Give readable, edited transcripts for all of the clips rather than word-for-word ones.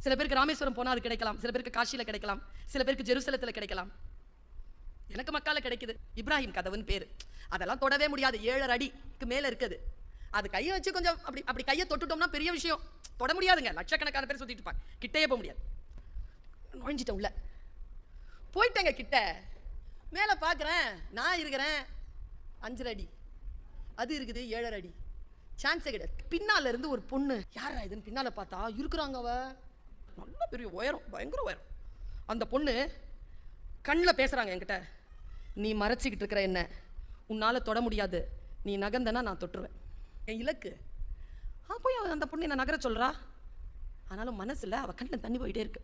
சில பேருக்கு ராமேஸ்வரம் போனால் அது கிடைக்கலாம், சில பேருக்கு காசியில் கிடைக்கலாம், சில பேருக்கு ஜெருசலத்தில் கிடைக்கலாம். எனக்கு மக்கால கிடைக்குது. இப்ராஹிம் கதவுன்னு பேர். அதெல்லாம் தொடவே முடியாது, 7 அடிக்கு மேலே இருக்குது. அது கையை வச்சு கொஞ்சம் அப்படி கையை தொட்டுட்டோம்னா பெரிய விஷயம். தொட முடியாதுங்க, லட்சக்கணக்கான பேர் சுற்றிட்டு இருப்பாங்க, கிட்டையே போக முடியாது. நுழைஞ்சிட்டேன் உள்ள, போயிட்டேங்க கிட்ட. மேலே பார்க்குறேன், நான் இருக்கிறேன் 5 அடி, அது இருக்குது 7 அடி. சான்ஸே கிடையாது. பின்னால் இருந்து ஒரு பொண்ணு, யாரா இதுன்னு பின்னால் பார்த்தா இருக்கிறாங்க. அவ நல்ல பெரிய உயரம், பயங்கர உயரம். அந்த பொண்ணு கண்ணில் பேசுகிறாங்க என்கிட்ட, நீ மறைச்சிக்கிட்டு இருக்கிற என்ன, உன்னால் தொட முடியாது, நீ நகர்ந்தனா நான் தொட்டுருவேன், என் இலக்கு. போய் அந்த பொண்ணு என்ன நகர சொல்கிறா. ஆனாலும் மனசில் அவள் கண்ணில் தண்ணி போயிட்டே இருக்கு.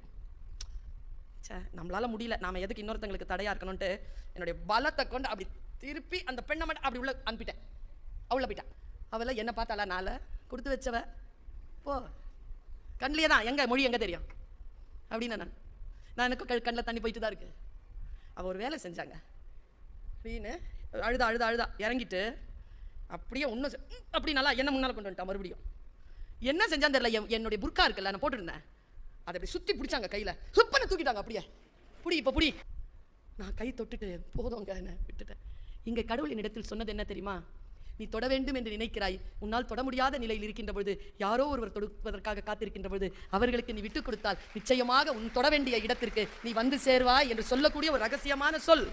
சே, நம்மளால் முடியல, நாம் எதுக்கு இன்னொருத்தங்களுக்கு தடையாக இருக்கணும்ன்ட்டு என்னுடைய பலத்தை கொண்டு அப்படி திருப்பி அந்த பெண்ணை மட்டும் அப்படி உள்ள அனுப்பிட்டேன். அவளை போயிட்டான். அவளை என்ன பார்த்தாளா, நாளை கொடுத்து வச்சவ, போ கண்ணிலே தான், எங்கே மொழி எங்கே தெரியும் அப்படின்னு நான் எனக்கு கண்ணில் தண்ணி போயிட்டு தான் இருக்கு. அவள் ஒரு வேலை செஞ்சாங்க அப்படின்னு அழுதா இறங்கிட்டு அப்படியே ஒன்றும் அப்படி நல்லா என்ன முன்னால் கொண்டு வந்துட்டான். மறுபடியும் என்ன செஞ்சான்னு தெரியல. என்னுடைய புர்கா இருக்குல்ல, நான் போட்டுருந்தேன், அதை அப்படி சுற்றி பிடிச்சாங்க கையில், ஹுப்பனை தூக்கிட்டாங்க. அப்படியே புடி, இப்போ புடி. நான் கை தொட்டுட்டு போதுங்க விட்டுட்டேன். இங்கே கடவுள் என்னிடத்தில் சொன்னது என்ன தெரியுமா, நீ தொட வேண்டும் என்று நினைக்கிறாய், உன்னால் தொட முடியாத நிலையில் இருக்கின்ற பொழுது, யாரோ ஒருவர் தொடுவதற்காக காத்திருக்கின்ற பொழுது, அவர்களுக்கு நீ விட்டுக் கொடுத்தால் நிச்சயமாக உன் தொட வேண்டிய இடத்திற்கு நீ வந்து சேர்வாய் என்று சொல்லக்கூடிய ஒரு ரகசியமான சொல்.